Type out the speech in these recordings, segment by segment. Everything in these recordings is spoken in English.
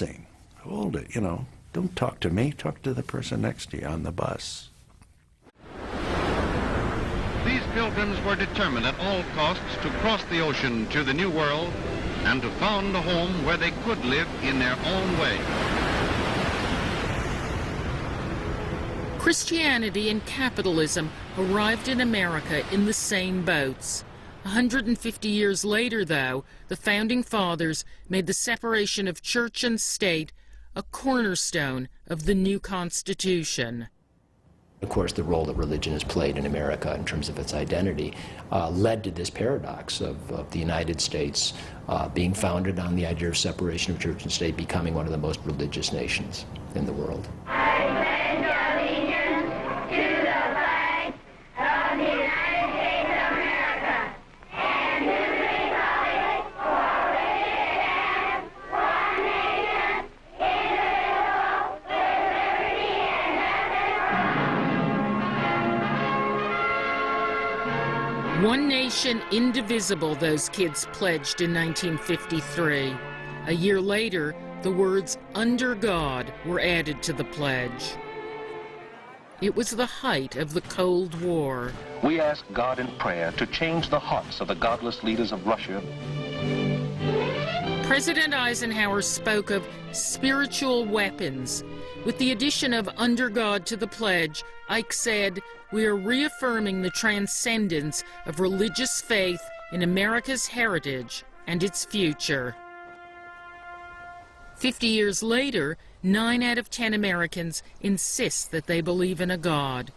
busing. Hold it, don't talk to me, talk to the person next to you on the bus. These pilgrims were determined at all costs to cross the ocean to the New World and to found a home where they could live in their own way. Christianity and capitalism arrived in America in the same boats. 150 years later, though, the Founding Fathers made the separation of church and state a cornerstone of the new Constitution. Of course, the role that religion has played in America in terms of its identity led to this paradox of the United States being founded on the idea of separation of church and state, becoming one of the most religious nations in the world. One nation, indivisible, those kids pledged in 1953. A year later, the words "under God" were added to the pledge. It was the height of the Cold War. We ask God in prayer to change the hearts of the godless leaders of Russia. President Eisenhower spoke of spiritual weapons. With the addition of "under God" to the pledge, Ike said, "We are reaffirming the transcendence of religious faith in America's heritage and its future." 50 years later, 9 out of 10 Americans insist that they believe in a God.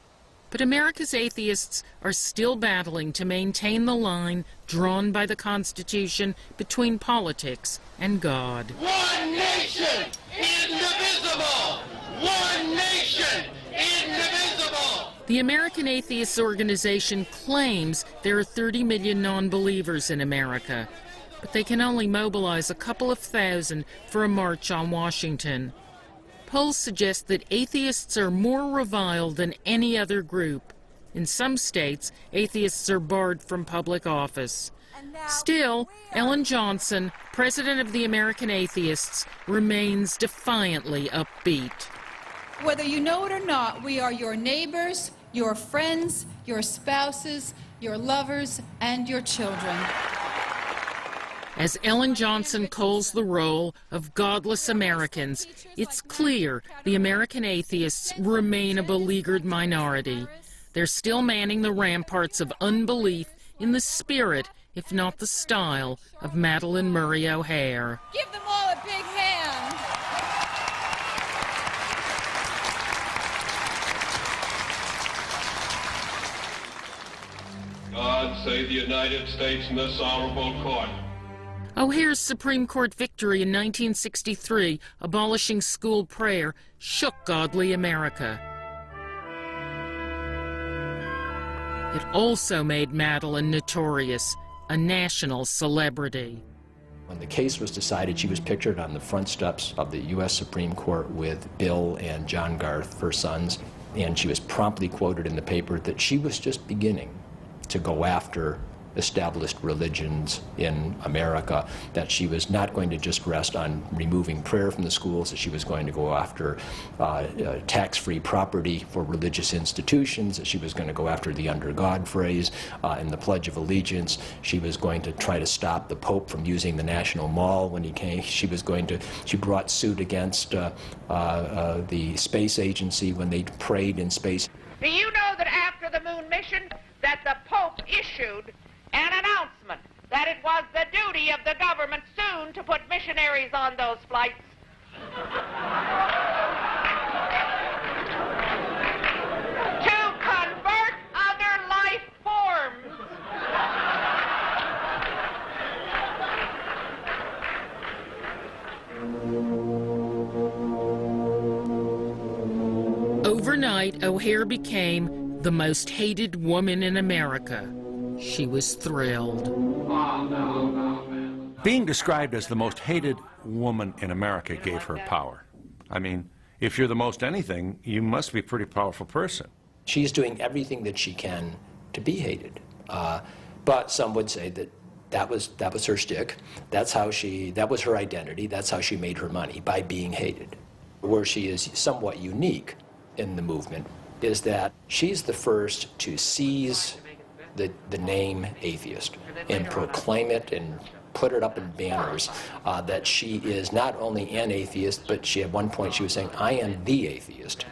But America's atheists are still battling to maintain the line drawn by the Constitution between politics and God. One nation, indivisible! One nation, indivisible! The American Atheists Organization claims there are 30 million non-believers in America, but they can only mobilize a couple of thousand for a march on Washington. Polls suggest that atheists are more reviled than any other group. In some states, atheists are barred from public office. Still, Ellen Johnson, president of the American Atheists, remains defiantly upbeat. Whether you know it or not, we are your neighbors, your friends, your spouses, your lovers, and your children. As Ellen Johnson calls the roll of godless Americans, it's clear the American atheists remain a beleaguered minority. They're still manning the ramparts of unbelief in the spirit, if not the style, of Madalyn Murray O'Hair. Give them all a big hand. God save the United States and this honorable court. O'Hair's Supreme Court victory in 1963, abolishing school prayer, shook godly America. It also made Madalyn notorious, a national celebrity. When the case was decided, she was pictured on the front steps of the U.S. Supreme Court with Bill and John Garth, her sons, and she was promptly quoted in the paper that she was just beginning to go after established religions in America, that she was not going to just rest on removing prayer from the schools, that she was going to go after tax-free property for religious institutions, that she was going to go after the under God phrase in the Pledge of Allegiance. She was going to try to stop the Pope from using the National Mall when he came. She brought suit against the Space Agency when they prayed in space. Do you know that after the moon mission that the Pope issued an announcement that it was the duty of the government soon to put missionaries on those flights? To convert other life forms. Overnight, O'Hair became the most hated woman in America. She was thrilled. Being described as the most hated woman in America gave her power. I mean, if you're the most anything, you must be a pretty powerful person. She's doing everything that she can to be hated. But some would say that That was her shtick. That was her identity. That's how she made her money, by being hated. Where she is somewhat unique in the movement is that she's the first to seize the name atheist and proclaim it and put it up in banners that she is not only an atheist, but at one point she was saying, I am the atheist.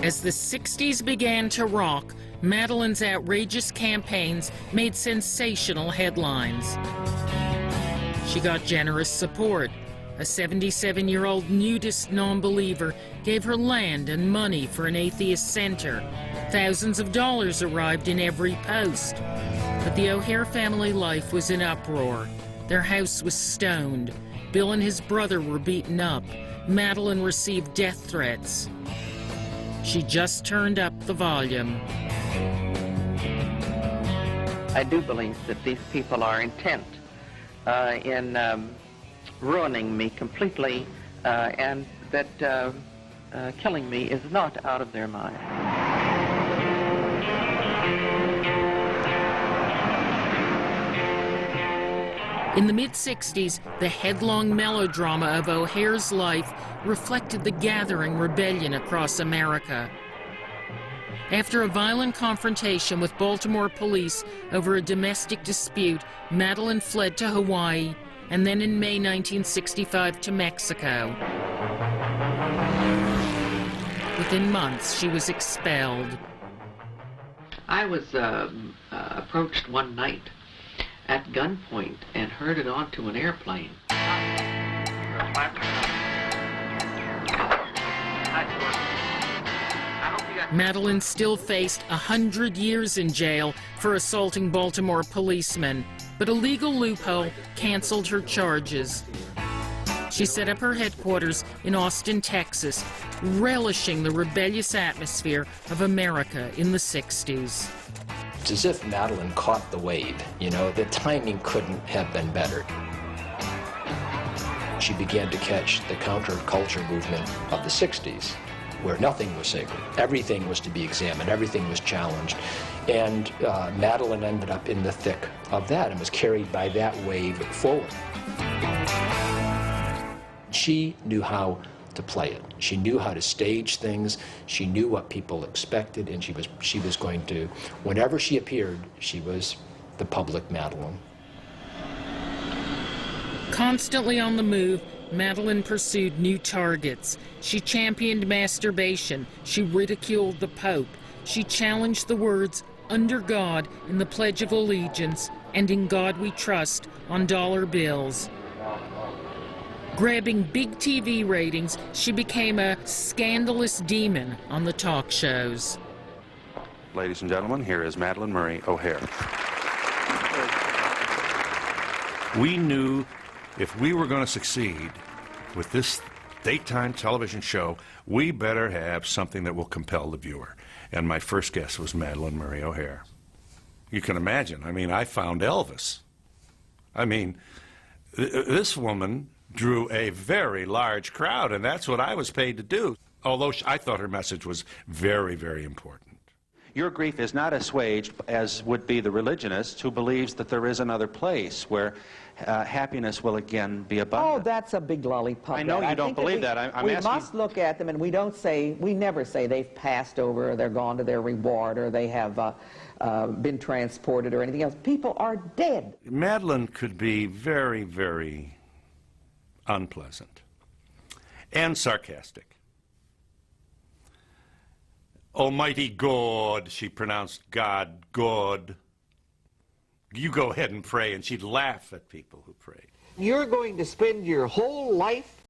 As the 60s began to rock, Madalyn's outrageous campaigns made sensational headlines. She got generous support. A 77-year-old nudist non-believer gave her land and money for an atheist center. Thousands of dollars arrived in every post. But the O'Hair family life was in uproar. Their house was stoned. Bill and his brother were beaten up. Madalyn received death threats. She just turned up the volume. I do believe that these people are intent in ruining me completely, and that killing me is not out of their mind. In the mid-60s, the headlong melodrama of O'Hair's life reflected the gathering rebellion across America. After a violent confrontation with Baltimore police over a domestic dispute, Madalyn fled to Hawaii and then in May 1965 to Mexico. Within months, she was expelled. I was approached one night at gunpoint and herded onto an airplane. Madalyn still faced 100 years in jail for assaulting Baltimore policemen, but a legal loophole canceled her charges. She set up her headquarters in Austin, Texas, relishing the rebellious atmosphere of America in the 60s. It's as if Madalyn caught the wave. You know, the timing couldn't have been better. She began to catch the counterculture movement of the 60s, where nothing was sacred. Everything was to be examined, everything was challenged. And Madalyn ended up in the thick of that and was carried by that wave forward. She knew how to play it. She knew how to stage things. She knew what people expected, and she was going to, whenever she appeared, she was the public Madalyn. Constantly on the move, Madalyn pursued new targets. She championed masturbation. She ridiculed the Pope. She challenged the words, "under God," in the Pledge of Allegiance, and "in God we trust" on dollar bills. Grabbing big TV ratings, she became a scandalous demon on the talk shows. Ladies and gentlemen, here is Madalyn Murray O'Hair. We knew if we were going to succeed with this daytime television show, we better have something that will compel the viewer. And my first guest was Madalyn Murray O'Hair. You can imagine. I mean, I found Elvis. I mean, this woman drew a very large crowd, and that's what I was paid to do, although I thought her message was very, very important. Your grief is not assuaged as would be the religionist who believes that there is another place where happiness will again be abundant. Oh, that's a big lollipop. I know you don't believe that. I'm we asking. We must look at them, and we never say they've passed over, or they're gone to their reward, or they have been transported, or anything else. People are dead. Madalyn could be very, very unpleasant and sarcastic. Almighty God, she pronounced God, God. You go ahead and pray, and she'd laugh at people who prayed. You're going to spend your whole life